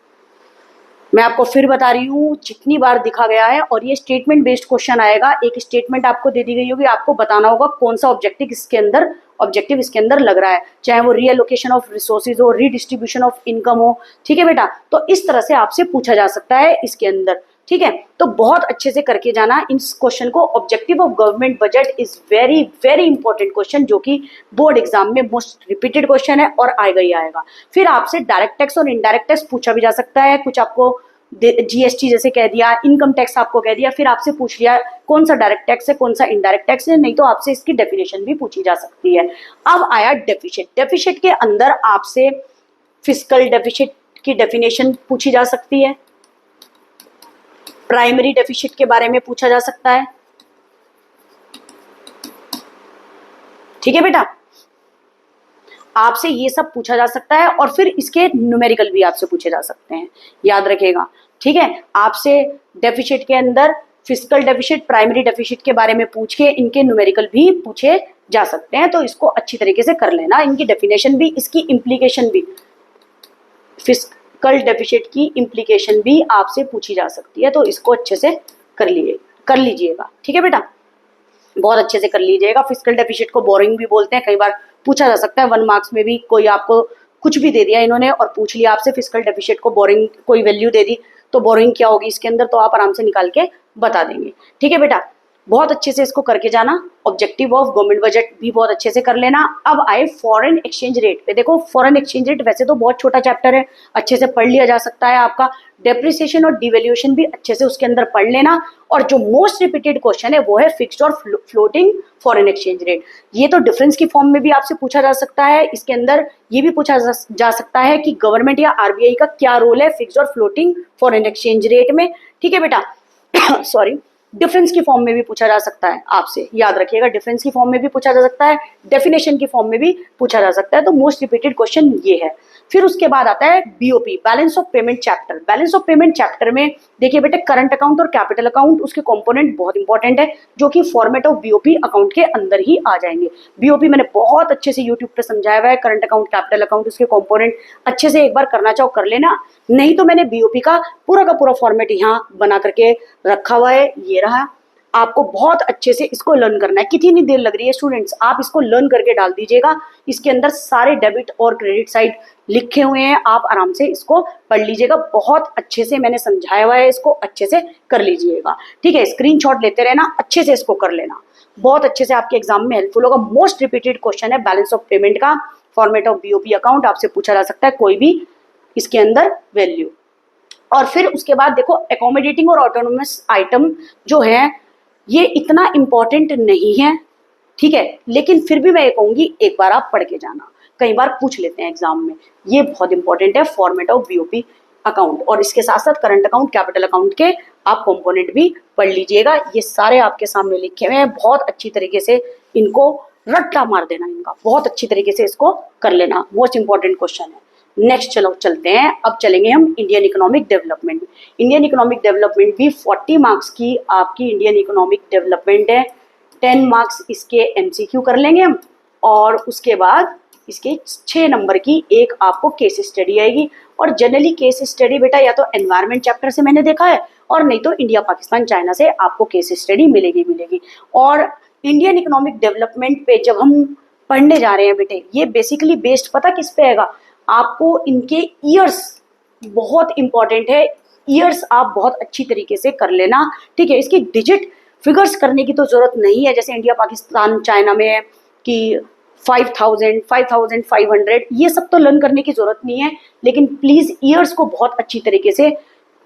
मैं आपको फिर बता रही हूँ, जितनी बार दिखा गया है, और ये स्टेटमेंट बेस्ड क्वेश्चन आएगा। एक स्टेटमेंट आपको दे दी गई होगी, आपको बताना होगा कौन सा ऑब्जेक्टिव इसके अंदर लग रहा है, चाहे वो रीएलोकेशन ऑफ रिसोर्सेज हो, रीडिस्ट्रीब्यूशन ऑफ इनकम हो। ठीक है बेटा, तो इस तरह से आपसे पूछा जा सकता है इसके अंदर। ठीक है, तो बहुत अच्छे से करके जाना इस क्वेश्चन को। Objective of government budget is very very important question, जो कि बोर्ड एग्जाम में मोस्ट रिपीटेड क्वेश्चन है और आएगा ही आएगा। फिर आपसे डायरेक्ट टैक्स और इनडायरेक्ट टैक्स पूछा भी जा सकता है। कुछ आपको GST जैसे कह दिया, इनकम टैक्स आपको कह दिया, फिर आपसे पूछ लिया कौन सा डायरेक्ट टैक्स है कौन सा इनडायरेक्ट टैक्स है, नहीं तो आपसे इसकी डेफिनेशन भी पूछी जा सकती है। अब आया डेफिसिट। डेफिसिट के अंदर आपसे फिस्कल डेफिसिट की डेफिनेशन पूछी जा सकती है, प्राइमरी डेफिसिट के बारे में पूछा जा सकता है। ठीक है बेटा, आपसे ये सब पूछा जा सकता है और फिर इसके न्यूमेरिकल भी आपसे पूछे जा सकते हैं, याद रखिएगा। ठीक है, आपसे डेफिसिट के अंदर फिस्कल डेफिसिट, प्राइमरी डेफिसिट के बारे में पूछ के इनके न्यूमेरिकल भी पूछे जा सकते हैं, तो इसको अच्छी तरीके से कर लेना। इनकी डेफिनेशन भी, इसकी इम्प्लीकेशन भी, फिस्कल डेफिसिट की इम्प्लीकेशन भी आपसे पूछी जा सकती है, तो इसको अच्छे से कर लीजिएगा। ठीक है बेटा, बहुत अच्छे से कर लीजिएगा। फिस्कल डेफिसिट को बोरिंग भी बोलते हैं, कई बार पूछा जा सकता है 1 मार्क्स में भी। कोई आपको कुछ भी दे दिया इन्होंने और पूछ लिया आपसे फिस्कल डेफिसिट को बोरिंग, कोई वैल्यू दे दी तो बोरिंग क्या होगी इसके अंदर, तो आप आराम से निकाल के बता देंगे। ठीक है बेटा, बहुत अच्छे से इसको करके जाना। ऑब्जेक्टिव ऑफ गवर्नमेंट बजट भी बहुत अच्छे से कर लेना। अब आए फॉरेन एक्सचेंज रेट पे। देखो फॉरेन एक्सचेंज रेट वैसे तो बहुत छोटा चैप्टर है, अच्छे से पढ़ लिया जा सकता है आपका। डेप्रिसिएशन और डिवैल्यूएशन भी अच्छे से उसके अंदर पढ़ लेना। और जो मोस्ट रिपीटेड क्वेश्चन है वो है फिक्स्ड और फ्लोटिंग फॉरेन एक्सचेंज रेट। ये तो डिफरेंस की फॉर्म में भी आपसे पूछा जा सकता है। इसके अंदर ये भी पूछा जा सकता है कि गवर्नमेंट या RBI का क्या रोल है फिक्स्ड और फ्लोटिंग फॉरेन एक्सचेंज रेट में। ठीक है बेटा, सॉरी, डिफरेंस की फॉर्म में भी पूछा जा सकता है आपसे, याद रखिएगा। डिफरेंस की फॉर्म में भी पूछा जा सकता है, डेफिनेशन की फॉर्म में भी पूछा जा सकता है। तो मोस्ट रिपीटेड क्वेश्चन ये है। फिर उसके बाद आता है BOP, balance of payment chapter. Balance of payment chapter में देखिए बेटे करंट अकाउंट और कैपिटल अकाउंट, उसके कंपोनेंट बहुत इंपॉर्टेंट है, जो कि फॉर्मेट ऑफ बीओपी अकाउंट के अंदर ही आ जाएंगे। बीओपी मैंने बहुत अच्छे से यूट्यूब पे समझाया हुआ है, करंट अकाउंट, कैपिटल अकाउंट, उसके कंपोनेंट अच्छे से एक बार करना चाहो कर लेना, नहीं तो मैंने बीओपी का पूरा फॉर्मेट यहाँ बना करके रखा हुआ है, ये रहा। आपको बहुत अच्छे से इसको लर्न करना है। कितनी देर लग रही है स्टूडेंट्स, आप इसको लर्न करके डाल दीजिएगा। इसके अंदर सारे डेबिट और क्रेडिट साइड लिखे हुए हैं, आप आराम से इसको पढ़ लीजिएगा। बहुत अच्छे से मैंने समझाया हुआ है, इसको अच्छे से कर लीजिएगा, ठीक है। स्क्रीनशॉट लेते रहना, अच्छे से इसको कर लेना, बहुत अच्छे से आपके एग्जाम में हेल्पफुल होगा। मोस्ट रिपीटेड क्वेश्चन है बैलेंस ऑफ पेमेंट का, फॉर्मेट ऑफ बीओपी अकाउंट, आपसे पूछा जा सकता है कोई भी इसके अंदर वैल्यू। और फिर उसके बाद देखो एकोमोडेटिंग और ऑटोनोमस आइटम जो है ये इतना इम्पोर्टेंट नहीं है, ठीक है, लेकिन फिर भी मैं ये कहूँगी एक बार आप पढ़ के जाना, कई बार पूछ लेते हैं एग्जाम में, ये बहुत इंपॉर्टेंट है फॉर्मेट ऑफ बीओपी अकाउंट। और इसके साथ साथ करंट अकाउंट, कैपिटल अकाउंट के आप कंपोनेंट भी पढ़ लीजिएगा, ये सारे आपके सामने लिखे हुए हैं। बहुत अच्छी तरीके से इनको रट्टा मार देना, इनका बहुत अच्छी तरीके से इसको कर लेना, मोस्ट इंपॉर्टेंट क्वेश्चन है। नेक्स्ट चलो चलते हैं, अब चलेंगे हम Indian economic development. Indian economic development भी 40 मार्क्स की आपकी इंडियन इकोनॉमिक डेवलपमेंट है। 10 मार्क्स इसके एमसीक्यू कर लेंगे हम, और उसके बाद इसके 6 नंबर की एक आपको केस स्टडी आएगी। और जनरली केस स्टडी बेटा या तो एनवायरमेंट चैप्टर से मैंने देखा है, और नहीं तो इंडिया पाकिस्तान चाइना से आपको केस स्टडी मिलेगी। और इंडियन इकोनॉमिक डेवलपमेंट पे जब हम पढ़ने जा रहे हैं बेटे, ये बेसिकली बेस्ड पता किस पे आएगा, आपको इनके ईयर्स बहुत इंपॉर्टेंट है, ईयर्स आप बहुत अच्छी तरीके से कर लेना, ठीक है। इसकी डिजिट फिगर्स करने की तो जरूरत नहीं है, जैसे इंडिया पाकिस्तान चाइना में है कि 5000, 5500, ये सब तो लर्न करने की जरूरत नहीं है, लेकिन प्लीज ईयर्स को बहुत अच्छी तरीके से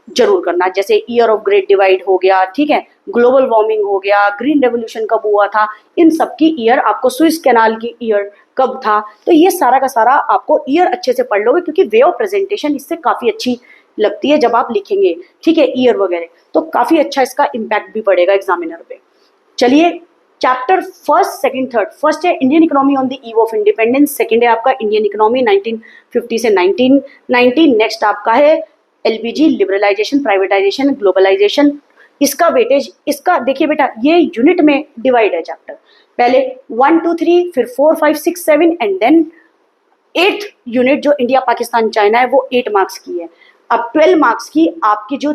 जरूर करना। जैसे ईयर ऑफ ग्रेट डिवाइड हो गया, ठीक है, ग्लोबल वार्मिंग हो गया, ग्रीन रेवोल्यूशन कब हुआ था, इन सब की ईयर, आपको स्विस कैनाल की ईयर कब था, तो ये सारा का सारा आपको ईयर अच्छे से पढ़ लोगे, क्योंकि वे ऑफ प्रेजेंटेशन इससे काफी अच्छी लगती है जब आप लिखेंगे, ठीक है, ईयर वगैरह, तो काफी अच्छा इसका इम्पैक्ट भी पड़ेगा एग्जामिनर पे। चलिए chapter first, second, third. First है Indian economy on the eve of independence, second है आपका इंडियन इकोनॉमी 1950 से 1990, नेक्स्ट आपका है एलपीजी, लिबरलाइजेशन, प्राइवेटाइजेशन, ग्लोबलाइजेशन। इसका वेटेज, इसका देखिए बेटा ये यूनिट में डिवाइड है चैप्टर, पहले 1 2 3, फिर 4 5 6 7 एंड देन 8th यूनिट जो इंडिया पाकिस्तान चाइना है वो 8 मार्क्स की है। अब 12 मार्क्स की आपकी जो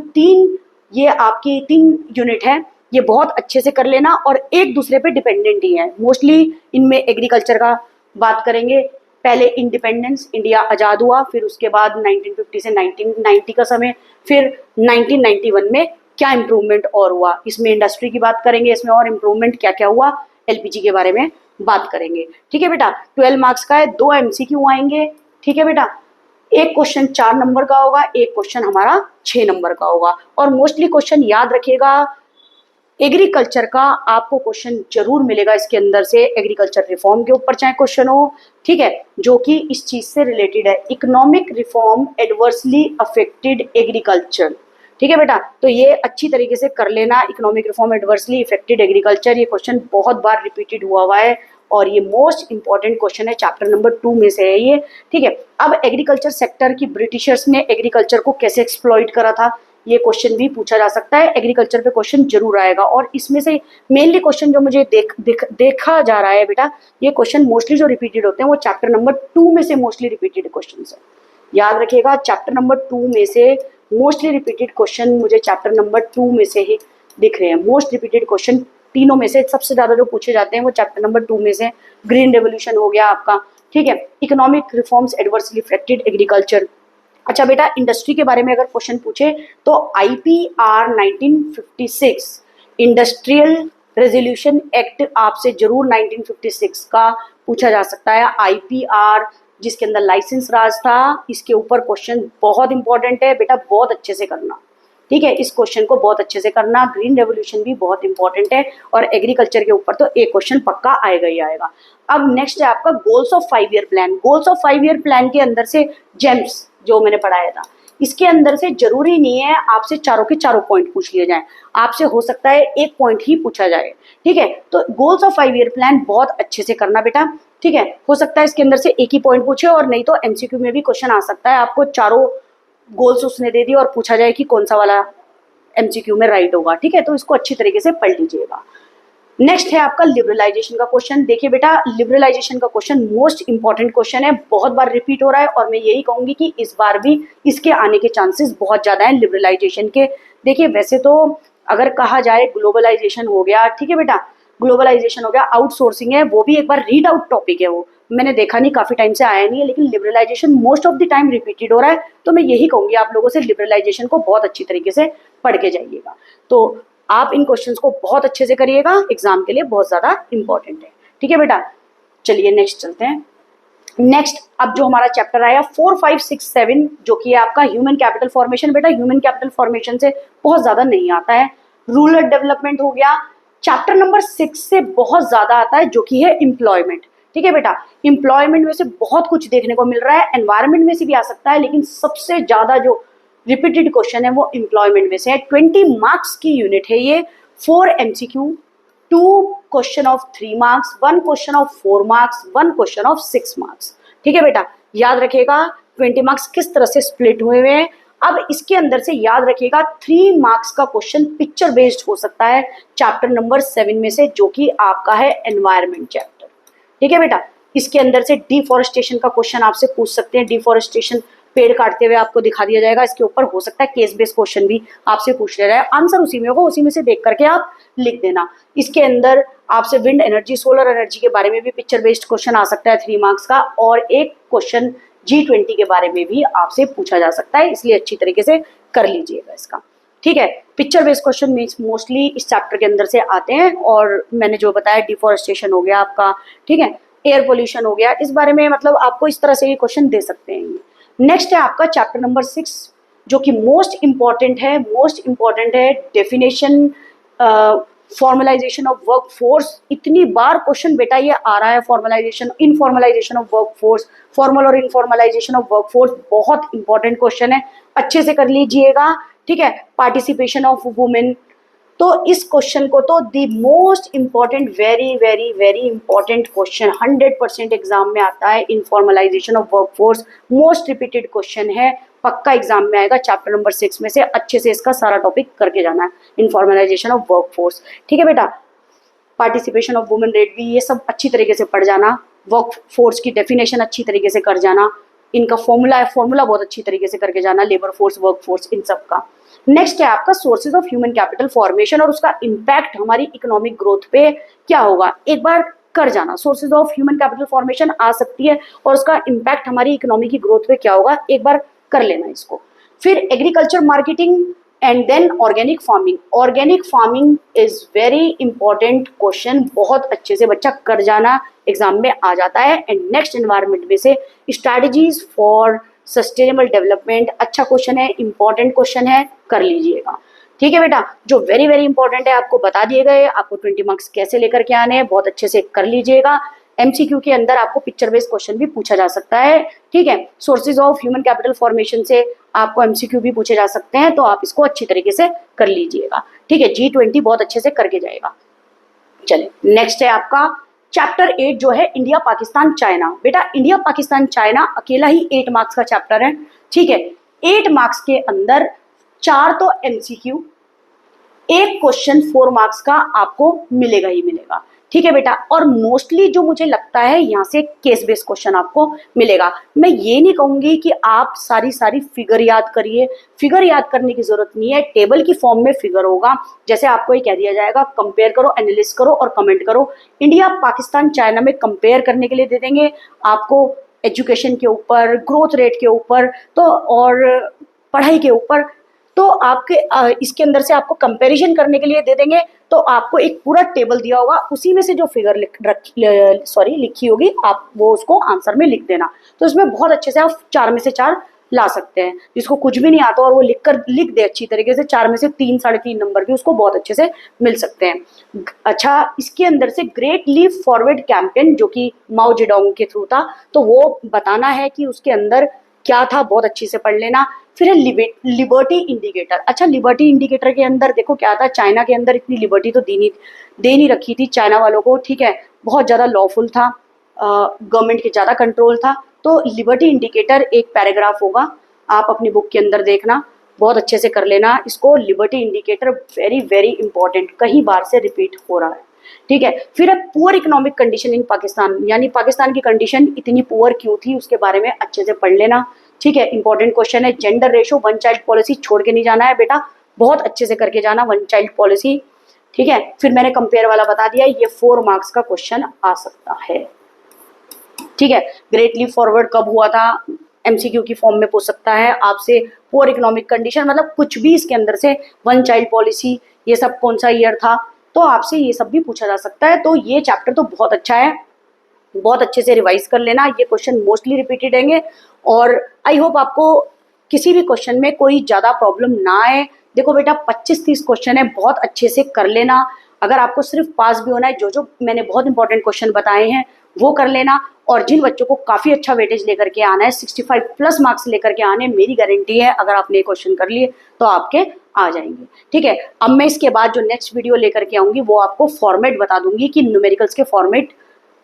ये आपकी 3 यूनिट है, ये बहुत अच्छे से कर लेना, और एक दूसरे पे डिपेंडेंट ही है मोस्टली। इनमें एग्रीकल्चर का बात करेंगे, पहले इंडिपेंडेंस, इंडिया आज़ाद हुआ, फिर उसके बाद 1950 से 1990 का समय, फिर 1991 में क्या इम्प्रूवमेंट और हुआ, इसमें इंडस्ट्री की बात करेंगे, इसमें और इम्प्रूवमेंट क्या क्या हुआ, एलपीजी के बारे में बात करेंगे, ठीक है बेटा। 12 मार्क्स का है, 2 एमसीक्यू आएंगे, ठीक है बेटा। एक क्वेश्चन 4 नंबर का होगा, एक क्वेश्चन हमारा 6 नंबर का होगा। और मोस्टली क्वेश्चन याद रखिएगा, एग्रीकल्चर का आपको क्वेश्चन जरूर मिलेगा इसके अंदर से, एग्रीकल्चर रिफॉर्म के ऊपर चाहे क्वेश्चन हो, ठीक है, जो कि इस चीज से रिलेटेड है, economic reform adversely affected agriculture, ठीक है बेटा। तो ये अच्छी तरीके से कर लेना, economic reform adversely affected agriculture, ये क्वेश्चन बहुत बार रिपीटेड हुआ है, और ये मोस्ट इंपॉर्टेंट क्वेश्चन है, चैप्टर नंबर 2 में से है ये, ठीक है। अब एग्रीकल्चर सेक्टर की ब्रिटिशर्स ने एग्रीकल्चर को कैसे एक्सप्लॉइट करा था, ये क्वेश्चन भी पूछा जा सकता है, एग्रीकल्चर पे क्वेश्चन जरूर आएगा। और इसमें से मेनली क्वेश्चन जो मुझे देखा जा रहा है बेटा, ये क्वेश्चन मोस्टली जो रिपीटेड होते हैं वो चैप्टर नंबर 2 में से मोस्टली रिपीटेड क्वेश्चन है, याद रखिएगा। चैप्टर नंबर 2 में से मोस्टली रिपीटेड क्वेश्चन मुझे चैप्टर नंबर 2 में से ही दिख रहे हैं। मोस्ट रिपीटेड क्वेश्चन तीनों में से सबसे ज्यादा जो पूछे जाते हैं वो चैप्टर नंबर 2 में से, ग्रीन रेवोल्यूशन हो गया आपका, ठीक है, economic reforms adversely affected agriculture. अच्छा बेटा, इंडस्ट्री के बारे में अगर क्वेश्चन पूछे तो आईपीआर 1956 इंडस्ट्रियल रेजोल्यूशन एक्ट आपसे जरूर 1956 का पूछा जा सकता है। आईपीआर जिसके अंदर लाइसेंस राज था, इसके ऊपर क्वेश्चन बहुत इंपॉर्टेंट है बेटा, बहुत अच्छे से करना, ठीक है, इस क्वेश्चन को बहुत अच्छे से करना। ग्रीन रेवोल्यूशन भी बहुत इंपॉर्टेंट है, और एग्रीकल्चर के ऊपर तो एक क्वेश्चन पक्का आएगा ही आएगा। अब नेक्स्ट है आपका goals of 5 year plan. Goals of 5 year plan के अंदर से जेम्स जो मैंने पढ़ाया था, इसके अंदर से जरूरी नहीं है आपसे चारों के चारों पॉइंट पूछ लिए जाएं, आपसे हो सकता है एक पॉइंट ही पूछा जाए। ठीक है, तो गोल्स ऑफ 5 ईयर प्लान बहुत अच्छे से करना बेटा। ठीक है, हो सकता है इसके अंदर से एक ही पॉइंट पूछे, और नहीं तो एमसीक्यू में भी क्वेश्चन आ सकता है, आपको चारों गोल्स उसने दे दिया और पूछा जाए कि कौन सा वाला एमसीक्यू में राइट होगा। ठीक है, तो इसको अच्छी तरीके से पढ़ लीजिएगा। नेक्स्ट है आपका लिबरलाइजेशन का क्वेश्चन। देखिए बेटा, लिबरलाइजेशन का क्वेश्चन मोस्ट इंपॉर्टेंट क्वेश्चन है, बहुत बार रिपीट हो रहा है, और मैं यही कहूंगी कि इस बार भी इसके आने के चांसेस बहुत ज्यादा हैं लिबरलाइजेशन के। देखिए वैसे तो अगर कहा जाए ग्लोबलाइजेशन हो गया, ठीक है बेटा, ग्लोबलाइजेशन हो गया, आउटसोर्सिंग है, वो भी एक बार रीड आउट टॉपिक है, वो मैंने देखा नहीं, काफी टाइम से आया नहीं है, लेकिन liberalisation most of the time repeated हो रहा है, तो मैं यही कहूंगी आप लोगों से लिबरलाइजेशन को बहुत अच्छी तरीके से पढ़ के जाइएगा। तो आप इन क्वेश्चंस को बहुत अच्छे से करिएगा, एग्जाम के लिए बहुत ज्यादा इंपॉर्टेंट है। ठीक है बेटा, चलिए नेक्स्ट चलते हैं। नेक्स्ट अब जो हमारा चैप्टर आया 4, 5, 6, 7 जो कि है आपका ह्यूमन कैपिटल फॉर्मेशन। बेटा ह्यूमन कैपिटल फॉर्मेशन से बहुत ज्यादा नहीं आता है। रूरल डेवलपमेंट हो गया, चैप्टर नंबर 6 से बहुत ज्यादा आता है जो कि है एम्प्लॉयमेंट। ठीक है बेटा, एम्प्लॉयमेंट में से बहुत कुछ देखने को मिल रहा है, एनवायरमेंट में से भी आ सकता है, लेकिन सबसे ज्यादा जो रिपीटेड क्वेश्चन है वो एम्प्लॉयमेंट में से है। 20 मार्क्स की यूनिट है ये, 4 MCQ, 2 question of 3 marks, 1 question of 4 marks, 1 question of 6 marks. ठीक है बेटा, याद रखिएगा 20 मार्क्स किस तरह से स्प्लिट हुए हुए हैं। अब इसके अंदर से याद रखिएगा 3 मार्क्स का क्वेश्चन पिक्चर बेस्ड हो सकता है चैप्टर नंबर 7 में से, जो कि आपका है एनवायरमेंट चैप्टर। ठीक है बेटा, इसके अंदर से डिफॉरेस्टेशन का क्वेश्चन आपसे पूछ सकते हैं, डिफॉरेस्टेशन पेड़ काटते हुए आपको दिखा दिया जाएगा, इसके ऊपर हो सकता है केस बेस्ड क्वेश्चन भी आपसे पूछ लिया जाए, आंसर उसी में होगा, उसी में से देख करके आप लिख देना। इसके अंदर आपसे विंड एनर्जी, सोलर एनर्जी के बारे में भी पिक्चर बेस्ड क्वेश्चन आ सकता है 3 मार्क्स का, और एक क्वेश्चन G20 के बारे में भी आपसे पूछा जा सकता है, इसलिए अच्छी तरीके से कर लीजिएगा इसका। ठीक है, picture based question means mostly इस चैप्टर के अंदर से आते हैं, और मैंने जो बताया डिफॉरेस्टेशन हो गया आपका, ठीक है, एयर पोल्यूशन हो गया, इस बारे में मतलब आपको इस तरह से ये क्वेश्चन दे सकते हैं। नेक्स्ट है आपका चैप्टर नंबर 6 जो कि मोस्ट इंपॉर्टेंट है, definition, formalisation of work force. इतनी बार क्वेश्चन बेटा ये आ रहा है, formalisation, informalisation of work force, formal और इनफॉर्मलाइजेशन ऑफ वर्क फोर्स, बहुत इंपॉर्टेंट क्वेश्चन है, अच्छे से कर लीजिएगा। ठीक है, पार्टिसिपेशन ऑफ वुमेन, तो इस क्वेश्चन को तो the most important, very very very important question 100% exam में आता है, informalisation of workforce, most repeated question है, पक्का एग्जाम में आएगा चैप्टर नंबर 6 में से, अच्छे से इसका सारा टॉपिक करके जाना है, इनफॉर्मलाइजेशन ऑफ वर्कफोर्स। ठीक है बेटा, पार्टिसिपेशन ऑफ वुमेन रेट भी, ये सब अच्छी तरीके से पढ़ जाना, वर्क फोर्स की डेफिनेशन अच्छी तरीके से कर जाना, इनका फॉर्मूला बहुत अच्छी तरीके से करके जाना, लेबर फोर्स, वर्क फोर्स, इन सब का। नेक्स्ट है आपका sources of human capital formation और उसका इम्पैक्ट हमारी इकोनॉमिक ग्रोथ पे क्या होगा, एक बार कर जाना। Sources of human capital formation आ सकती है और उसका इम्पैक्ट हमारी इकोनॉमी की ग्रोथ पे क्या होगा, एक बार कर लेना इसको। फिर agriculture marketing and then organic farming. Organic farming is very important question, बहुत अच्छे से बच्चा कर जाना, एग्जाम में आ जाता है। एंड नेक्स्ट एनवायरमेंट में से स्ट्रैटेजीज फॉर सस्टेनेबल डेवलपमेंट, अच्छा क्वेश्चन है, इंपॉर्टेंट क्वेश्चन है, कर लीजिएगा। ठीक है बेटा, जो वेरी वेरी इंपॉर्टेंट है आपको बता दिए गए, आपको 20 मार्क्स कैसे लेकर के आने हैं, बहुत अच्छे से कर लीजिएगा। एमसीक्यू के अंदर आपको पिक्चर बेस्ड क्वेश्चन भी पूछा जा सकता है। ठीक है, sources of human capital formation से आपको एमसीक्यू भी पूछे जा सकते हैं, तो आप इसको अच्छी तरीके से कर लीजिएगा। ठीक है, G20 बहुत अच्छे से करके जाएगा। चले नेक्स्ट है आपका चैप्टर 8 जो है इंडिया पाकिस्तान चाइना। बेटा इंडिया पाकिस्तान चाइना अकेला ही 8 मार्क्स का चैप्टर है। ठीक है, 8 मार्क्स के अंदर 4 तो एमसीक्यू, एक क्वेश्चन 4 मार्क्स का आपको मिलेगा ही मिलेगा। ठीक है बेटा, और मोस्टली जो मुझे लगता है यहाँ से केस बेस्ड क्वेश्चन आपको मिलेगा। मैं ये नहीं कहूंगी कि आप सारी फिगर याद करिए, फिगर याद करने की जरूरत नहीं है, टेबल की फॉर्म में फिगर होगा, जैसे आपको ये कह दिया जाएगा कंपेयर करो, एनालिस करो और कमेंट करो। इंडिया पाकिस्तान चाइना में कंपेयर करने के लिए दे देंगे आपको, एजुकेशन के ऊपर, ग्रोथ रेट के ऊपर, तो और पढ़ाई के ऊपर, तो आपके इसके अंदर से आपको कंपैरिजन करने के लिए दे देंगे, तो आपको एक पूरा टेबल दिया होगा, उसी में से जो फिगर लिखी होगी आप वो उसको आंसर में लिख देना। तो इसमें बहुत अच्छे से आप 4 में से 4 ला सकते हैं, जिसको कुछ भी नहीं आता और वो लिख दे अच्छी तरीके से, 4 में से 3, 3.5 नंबर भी उसको बहुत अच्छे से मिल सकते हैं। अच्छा, इसके अंदर से ग्रेट लीप फॉरवर्ड कैंपेन जो कि माओ जेडोंग के थ्रू था, तो वो बताना है कि उसके अंदर क्या था बहुत अच्छे से पढ़ लेना। फिर है लिबर्टी इंडिकेटर। अच्छा, लिबर्टी इंडिकेटर के अंदर देखो क्या था, चाइना के अंदर इतनी लिबर्टी तो दे नहीं रखी थी चाइना वालों को, ठीक है, बहुत ज़्यादा लॉफुल था, गवर्नमेंट के ज़्यादा कंट्रोल था। तो लिबर्टी इंडिकेटर एक पैराग्राफ होगा, आप अपनी बुक के अंदर देखना, बहुत अच्छे से कर लेना इसको। Liberty indicator very very important, कई बार से रिपीट हो रहा है, ठीक है। फिर है poor economic condition in Pakistan, यानी पाकिस्तान की कंडीशन इतनी पुअर क्यों थी उसके बारे में अच्छे से पढ़ लेना, ठीक है। इंपॉर्टेंट क्वेश्चन है। Gender ratio, one child policy छोड़ के नहीं जाना है बेटा, बहुत अच्छे से करके जाना वन चाइल्ड पॉलिसी, ठीक है। फिर मैंने कंपेयर वाला बता दिया, ये 4 मार्क्स का क्वेश्चन आ सकता है, ठीक है। ग्रेट लीप फॉरवर्ड कब हुआ था, एमसीक्यू की फॉर्म में पूछ सकता है आपसे। पुअर इकोनॉमिक कंडीशन मतलब कुछ भी इसके अंदर से, वन चाइल्ड पॉलिसी, ये सब कौन सा ईयर था, तो आपसे ये सब भी पूछा जा सकता है। तो ये चैप्टर तो बहुत अच्छा है, बहुत अच्छे से रिवाइज कर लेना, ये क्वेश्चन मोस्टली रिपीटेड रहेंगे। और आई होप आपको किसी भी क्वेश्चन में कोई ज़्यादा प्रॉब्लम ना आए। देखो बेटा 25-30 क्वेश्चन है, बहुत अच्छे से कर लेना। अगर आपको सिर्फ पास भी होना है, जो जो मैंने बहुत इंपॉर्टेंट क्वेश्चन बताए हैं वो कर लेना। और जिन बच्चों को काफ़ी अच्छा वेटेज लेकर के आना है, 65+ मार्क्स लेकर के आने, मेरी गारंटी है अगर आपने ये क्वेश्चन कर लिए तो आपके आ जाएंगे, ठीक है। अब मैं इसके बाद जो नेक्स्ट वीडियो लेकर के आऊँगी वो आपको फॉर्मेट बता दूंगी कि न्यूमेरिकल्स के फॉर्मेट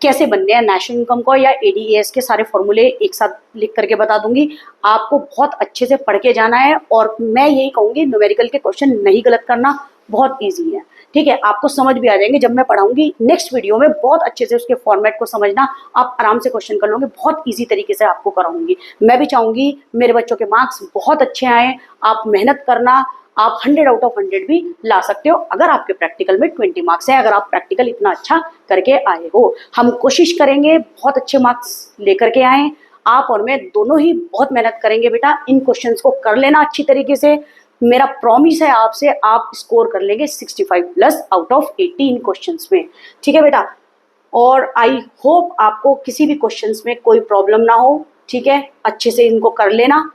कैसे बनने हैं, नेशनल इनकम को या एडीएस के सारे फॉर्मूले एक साथ लिख करके बता दूंगी। आपको बहुत अच्छे से पढ़ के जाना है, और मैं यही कहूँगी न्यूमेरिकल के क्वेश्चन नहीं गलत करना, बहुत ईजी है, ठीक है। आपको समझ भी आ जाएंगे जब मैं पढ़ाऊंगी नेक्स्ट वीडियो में, बहुत अच्छे से उसके फॉर्मेट को समझना, आप आराम से क्वेश्चन कर लोगे, बहुत ईजी तरीके से आपको कराऊंगी। मैं भी चाहूँगी मेरे बच्चों के मार्क्स बहुत अच्छे आए, आप मेहनत करना, आप 100 आउट ऑफ 100 भी ला सकते हो अगर आपके प्रैक्टिकल में 20 मार्क्स है, अगर आप प्रैक्टिकल इतना अच्छा करके आए हो। हम कोशिश करेंगे बहुत अच्छे मार्क्स लेकर के आए, आप और मैं दोनों ही बहुत मेहनत करेंगे बेटा। इन क्वेश्चंस को कर लेना अच्छी तरीके से, मेरा प्रॉमिस है आपसे, आप स्कोर कर लेंगे 65+ आउट ऑफ 80 इन क्वेश्चंस में, ठीक है बेटा। और आई होप आपको किसी भी क्वेश्चंस में कोई प्रॉब्लम ना हो, ठीक है। अच्छे से इनको कर लेना,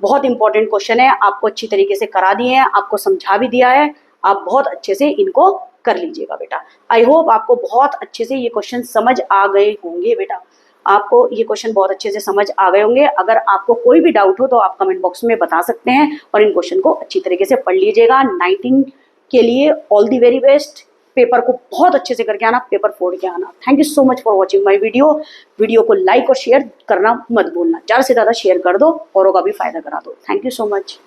बहुत इंपॉर्टेंट क्वेश्चन है, आपको अच्छी तरीके से करा दिए हैं, आपको समझा भी दिया है, आप बहुत अच्छे से इनको कर लीजिएगा बेटा। आई होप आपको बहुत अच्छे से ये क्वेश्चन समझ आ गए होंगे बेटा, आपको ये क्वेश्चन बहुत अच्छे से समझ आ गए होंगे। अगर आपको कोई भी डाउट हो तो आप कमेंट बॉक्स में बता सकते हैं, और इन क्वेश्चन को अच्छी तरीके से पढ़ लीजिएगा। 19 के लिए all the very best, paper को बहुत अच्छे से करके आना, पेपर फोड़ के आना। Thank you so much for watching my video को लाइक और शेयर करना मत भूलना, ज़्यादा से ज़्यादा शेयर कर दो, औरों का भी फायदा करा दो। Thank you so much.